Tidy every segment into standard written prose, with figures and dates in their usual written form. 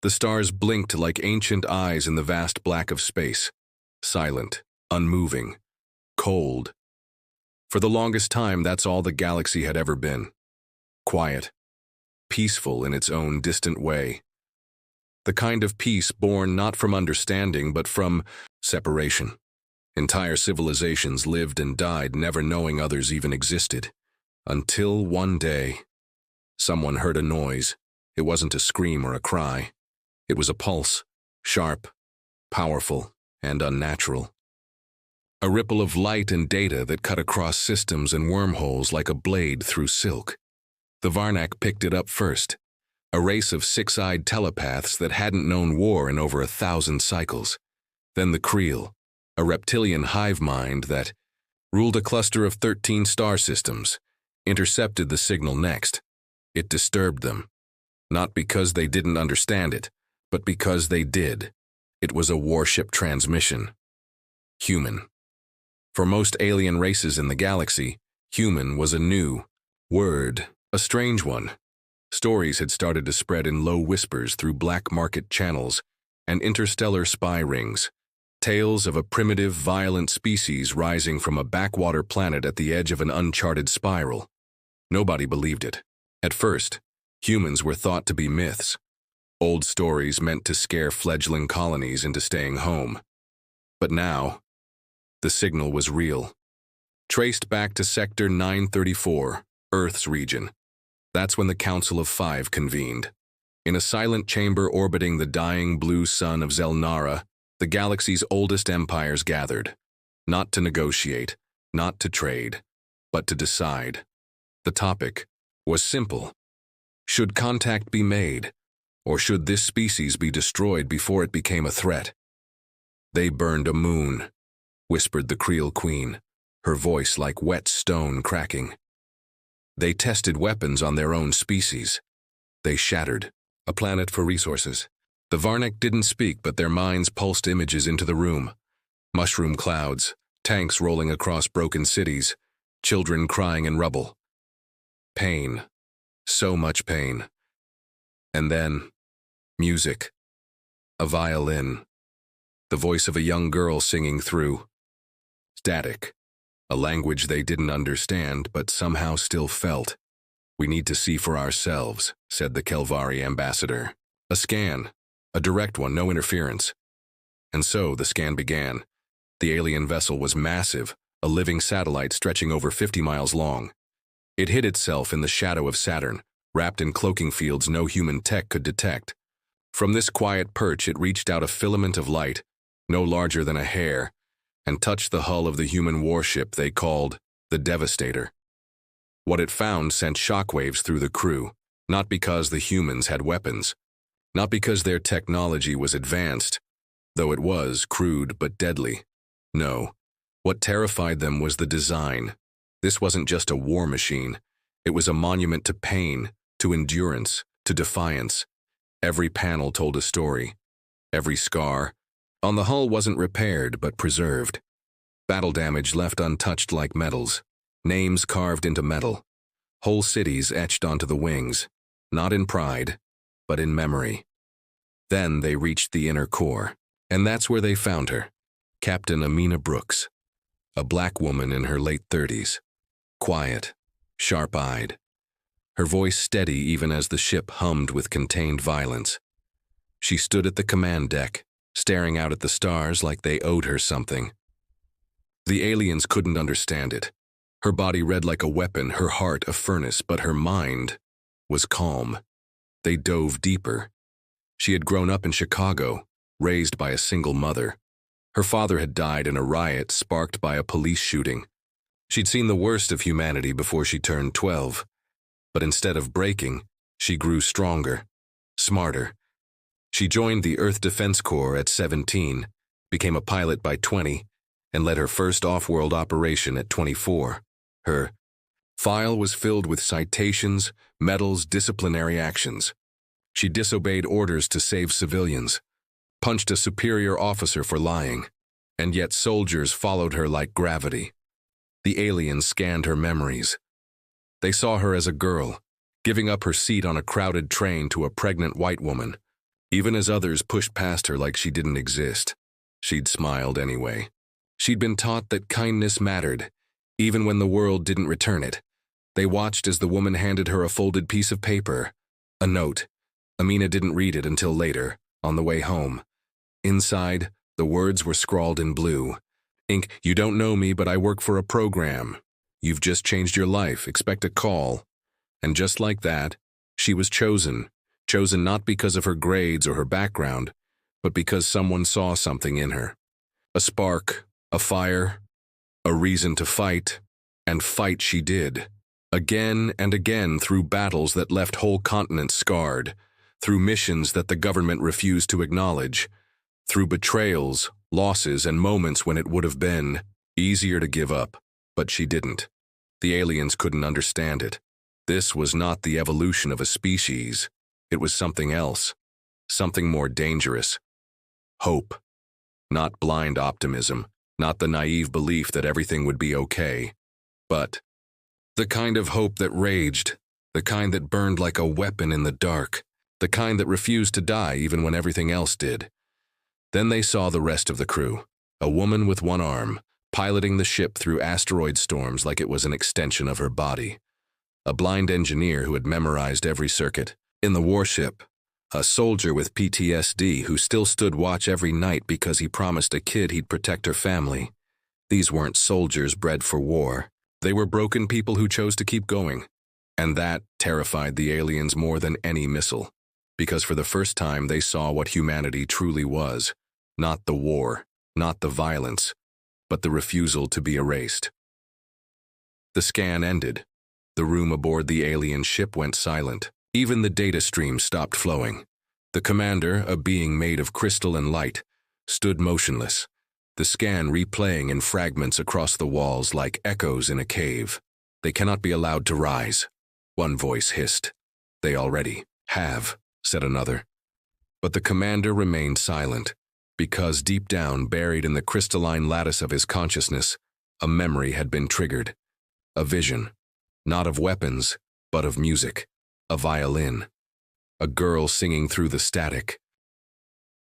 The stars blinked like ancient eyes in the vast black of space, silent, unmoving, cold. For the longest time, that's all the galaxy had ever been. Quiet, peaceful in its own distant way. The kind of peace born not from understanding, but from separation. Entire civilizations lived and died, never knowing others even existed. Until one day, someone heard a noise. It wasn't a scream or a cry. It was a pulse, sharp, powerful, and unnatural. A ripple of light and data that cut across systems and wormholes like a blade through silk. The Varnak picked it up first, a race of six-eyed telepaths that hadn't known war in over 1,000 cycles. Then the Creel, a reptilian hive mind that ruled a cluster of 13 star systems, intercepted the signal next. It disturbed them, not because they didn't understand it, but because they did. It was a warship transmission. Human. For most alien races in the galaxy, human was a new word, a strange one. Stories had started to spread in low whispers through black market channels and interstellar spy rings. Tales of a primitive, violent species rising from a backwater planet at the edge of an uncharted spiral. Nobody believed it. At first, humans were thought to be myths. Old stories meant to scare fledgling colonies into staying home. But now, the signal was real. Traced back to Sector 934, Earth's region. That's when the Council of Five convened. In a silent chamber orbiting the dying blue sun of Zelnara, the galaxy's oldest empires gathered. Not to negotiate, not to trade, but to decide. The topic was simple. Should contact be made, or should this species be destroyed before it became a threat? They burned a moon, whispered the Creel Queen, her voice like wet stone cracking. They tested weapons on their own species. They shattered a planet for resources. The Varnak didn't speak, but their minds pulsed images into the room. Mushroom clouds, tanks rolling across broken cities, children crying in rubble. Pain. So much pain. And then, music. A violin. The voice of a young girl singing through. Static. A language they didn't understand, but somehow still felt. We need to see for ourselves, said the Kelvari ambassador. A scan. A direct one, no interference. And so the scan began. The alien vessel was massive, a living satellite stretching over 50 miles long. It hid itself in the shadow of Saturn, wrapped in cloaking fields no human tech could detect. From this quiet perch it reached out a filament of light, no larger than a hair, and touched the hull of the human warship they called the Devastator. What it found sent shockwaves through the crew, not because the humans had weapons, not because their technology was advanced, though it was crude but deadly. No, what terrified them was the design. This wasn't just a war machine. It was a monument to pain, to endurance, to defiance. Every panel told a story. Every scar on the hull wasn't repaired but preserved. Battle damage left untouched like metals. Names carved into metal. Whole cities etched onto the wings, not in pride, but in memory. Then they reached the inner core, and that's where they found her. Captain Amina Brooks, a black woman in her late 30s. Quiet, sharp-eyed. Her voice steady even as the ship hummed with contained violence. She stood at the command deck, staring out at the stars like they owed her something. The aliens couldn't understand it. Her body read like a weapon, her heart a furnace, but her mind was calm. They dove deeper. She had grown up in Chicago, raised by a single mother. Her father had died in a riot sparked by a police shooting. She'd seen the worst of humanity before she turned 12. But instead of breaking, she grew stronger, smarter. She joined the Earth Defense Corps at 17, became a pilot by 20, and led her first off-world operation at 24. Her file was filled with citations, medals, disciplinary actions. She disobeyed orders to save civilians, punched a superior officer for lying, and yet soldiers followed her like gravity. The aliens scanned her memories. They saw her as a girl, giving up her seat on a crowded train to a pregnant white woman, Even as others pushed past her like she didn't exist, she'd smiled anyway. She'd been taught that kindness mattered, even when the world didn't return it. They watched as the woman handed her a folded piece of paper, a note. Amina didn't read it until later, on the way home. Inside, the words were scrawled in blue. Ink, you don't know me, but I work for a program. You've just changed your life, expect a call. And just like that, she was chosen. Chosen not because of her grades or her background, but because someone saw something in her. A spark, a fire, a reason to fight, and fight she did. Again and again through battles that left whole continents scarred, through missions that the government refused to acknowledge, through betrayals, losses, and moments when it would have been easier to give up, but she didn't. The aliens couldn't understand it. This was not the evolution of a species. It was something else, something more dangerous. Hope. Not blind optimism, not the naive belief that everything would be okay, but the kind of hope that raged, the kind that burned like a weapon in the dark, the kind that refused to die even when everything else did. Then they saw the rest of the crew, a woman with one arm, piloting the ship through asteroid storms like it was an extension of her body. A blind engineer who had memorized every circuit. In the Warship, a soldier with PTSD who still stood watch every night because he promised a kid he'd protect her family. These weren't soldiers bred for war. They were broken people who chose to keep going. And that terrified the aliens more than any missile, because for the first time they saw what humanity truly was. Not the war, not the violence, but the refusal to be erased. The scan ended. The room aboard the alien ship went silent. Even the data stream stopped flowing. The commander, a being made of crystal and light, stood motionless, the scan replaying in fragments across the walls like echoes in a cave. They cannot be allowed to rise, one voice hissed. They already have, said another. But the commander remained silent, because deep down, buried in the crystalline lattice of his consciousness, a memory had been triggered. A vision, not of weapons, but of music. A violin, a girl singing through the static.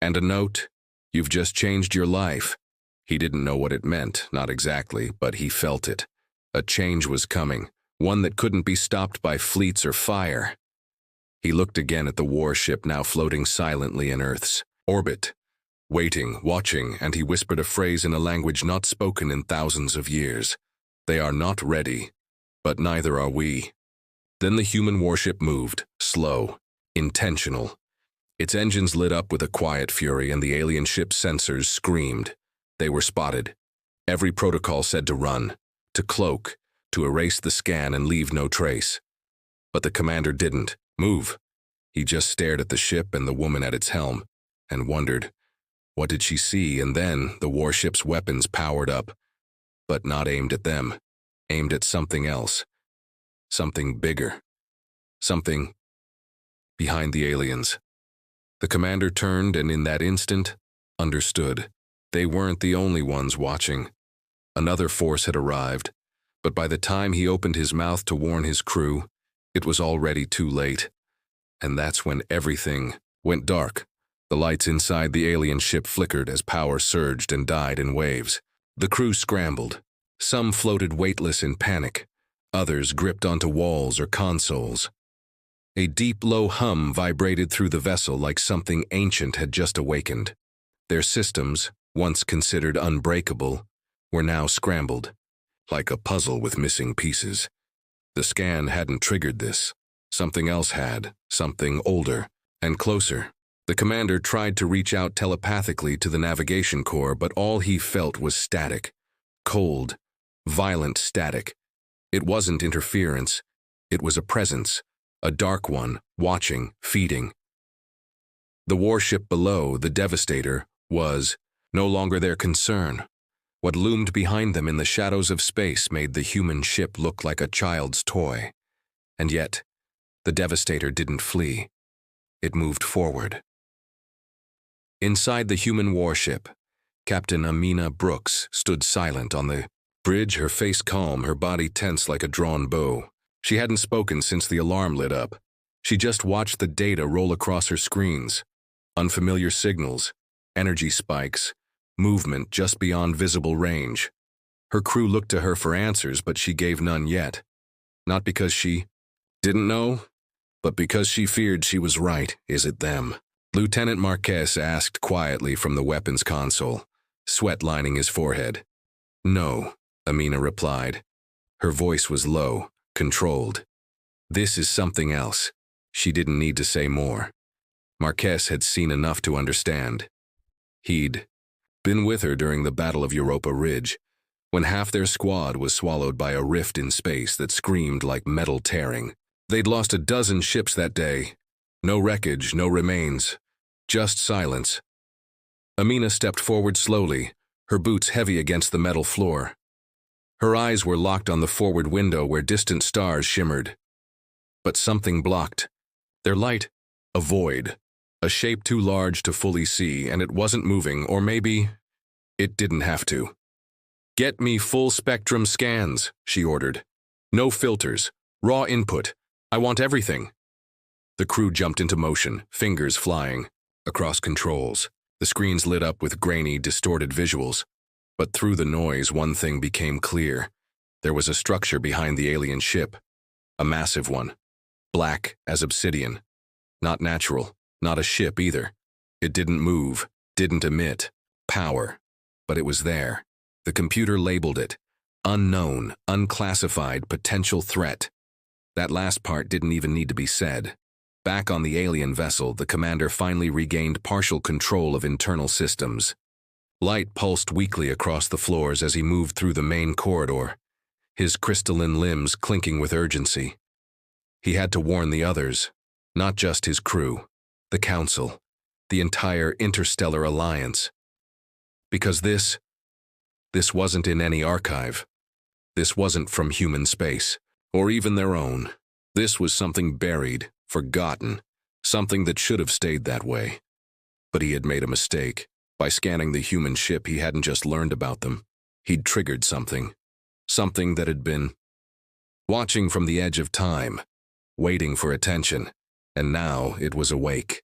And a note, you've just changed your life. He didn't know what it meant, not exactly, but he felt it. A change was coming, one that couldn't be stopped by fleets or fire. He looked again at the warship now floating silently in Earth's orbit, waiting, watching, and he whispered a phrase in a language not spoken in thousands of years. They are not ready, but neither are we. Then the human warship moved, slow, intentional. Its engines lit up with a quiet fury and the alien ship's sensors screamed. They were spotted. Every protocol said to run, to cloak, to erase the scan and leave no trace. But the commander didn't move. He just stared at the ship and the woman at its helm and wondered, what did she see? And then the warship's weapons powered up, but not aimed at them, aimed at something else. Something bigger. Something behind the aliens. The commander turned and in that instant, understood. They weren't the only ones watching. Another force had arrived, but by the time he opened his mouth to warn his crew, it was already too late. And that's when everything went dark. The lights inside the alien ship flickered as power surged and died in waves. The crew scrambled. Some floated weightless in panic. Others gripped onto walls or consoles. A deep, low hum vibrated through the vessel like something ancient had just awakened. Their systems, once considered unbreakable, were now scrambled, like a puzzle with missing pieces. The scan hadn't triggered this. Something else had, something older and closer. The commander tried to reach out telepathically to the navigation core, but all he felt was static. Cold, violent static. It wasn't interference. It was a presence, a dark one, watching, feeding. The warship below, the Devastator, was no longer their concern. What loomed behind them in the shadows of space made the human ship look like a child's toy. And yet, the Devastator didn't flee. It moved forward. Inside the human warship, Captain Amina Brooks stood silent on the bridge, her face calm, her body tense like a drawn bow. She hadn't spoken since the alarm lit up. She just watched the data roll across her screens. Unfamiliar signals, energy spikes, movement just beyond visible range. Her crew looked to her for answers, but she gave none yet. Not because she didn't know, but because she feared she was right. Is it them? Lieutenant Marquez asked quietly from the weapons console, sweat lining his forehead. No, Amina replied. Her voice was low, controlled. This is something else. She didn't need to say more. Marquez had seen enough to understand. He'd been with her during the Battle of Europa Ridge, when half their squad was swallowed by a rift in space that screamed like metal tearing. They'd lost a dozen ships that day. No wreckage, no remains, just silence. Amina stepped forward slowly, her boots heavy against the metal floor. Her eyes were locked on the forward window where distant stars shimmered. But something blocked. Their light, a void, a shape too large to fully see, and it wasn't moving, or maybe it didn't have to. Get me full spectrum scans, she ordered. No filters, raw input. I want everything. The crew jumped into motion, fingers flying. Across controls, the screens lit up with grainy, distorted visuals. But through the noise, one thing became clear. There was a structure behind the alien ship. A massive one. Black as obsidian. Not natural, not a ship either. It didn't move, didn't emit power. But it was there. The computer labeled it. Unknown, unclassified, potential threat. That last part didn't even need to be said. Back on the alien vessel, the commander finally regained partial control of internal systems. Light pulsed weakly across the floors as he moved through the main corridor, his crystalline limbs clinking with urgency. He had to warn the others, not just his crew, the Council, the entire interstellar alliance. Because this wasn't in any archive. This wasn't from human space, or even their own. This was something buried, forgotten, something that should have stayed that way. But he had made a mistake. By scanning the human ship, he hadn't just learned about them. He'd triggered something. Something that had been watching from the edge of time, waiting for attention, and now it was awake.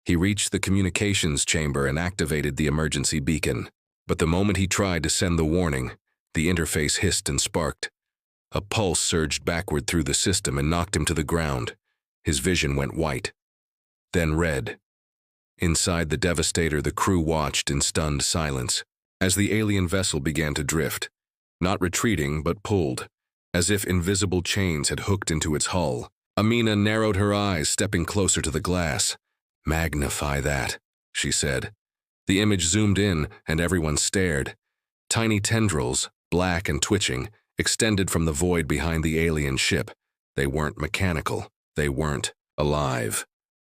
He reached the communications chamber and activated the emergency beacon. But the moment he tried to send the warning, the interface hissed and sparked. A pulse surged backward through the system and knocked him to the ground. His vision went white, then red. Inside the Devastator, the crew watched in stunned silence as the alien vessel began to drift, not retreating but pulled, as if invisible chains had hooked into its hull. Amina narrowed her eyes, stepping closer to the glass. "Magnify that," she said. The image zoomed in, and everyone stared. Tiny tendrils, black and twitching, extended from the void behind the alien ship. They weren't mechanical. They weren't alive.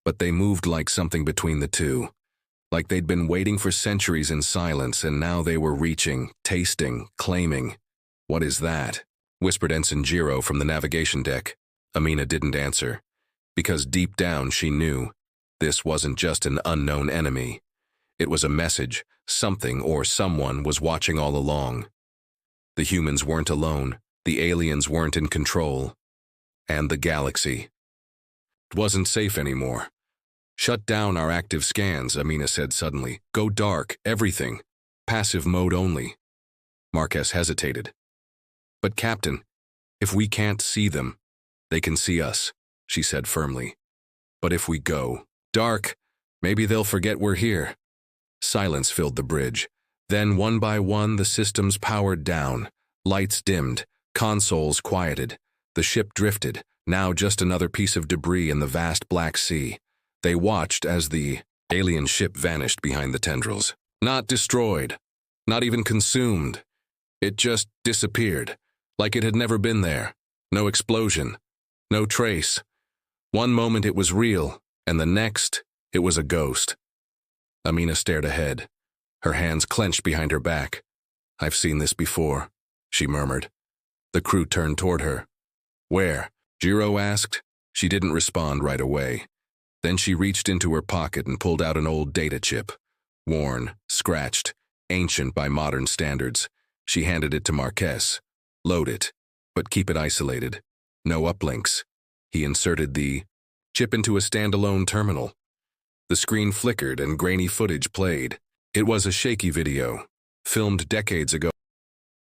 But they moved like something between the two. Like they'd been waiting for centuries in silence, and now they were reaching, tasting, claiming. "What is that?" whispered Ensign Jiro from the navigation deck. Amina didn't answer, because deep down she knew this wasn't just an unknown enemy. It was a message. Something or someone was watching all along. The humans weren't alone. The aliens weren't in control. And the galaxy wasn't safe anymore. "Shut down our active scans," Amina said suddenly. "Go dark, everything. Passive mode only." Marquez hesitated. "But Captain, if we can't see them, they can see us," she said firmly. "But if we go dark, maybe they'll forget we're here." Silence filled the bridge. Then, one by one, the systems powered down. Lights dimmed, consoles quieted. The ship drifted, now just another piece of debris in the vast Black Sea. They watched as the alien ship vanished behind the tendrils. Not destroyed, not even consumed. It just disappeared, like it had never been there. No explosion, no trace. One moment it was real, and the next, it was a ghost. Amina stared ahead, her hands clenched behind her back. "I've seen this before," she murmured. The crew turned toward her. "Where?" Jiro asked. She didn't respond right away. Then she reached into her pocket and pulled out an old data chip. Worn, scratched, ancient by modern standards. She handed it to Marquez. "Load it, but keep it isolated. No uplinks." He inserted the chip into a standalone terminal. The screen flickered and grainy footage played. It was a shaky video, filmed decades ago.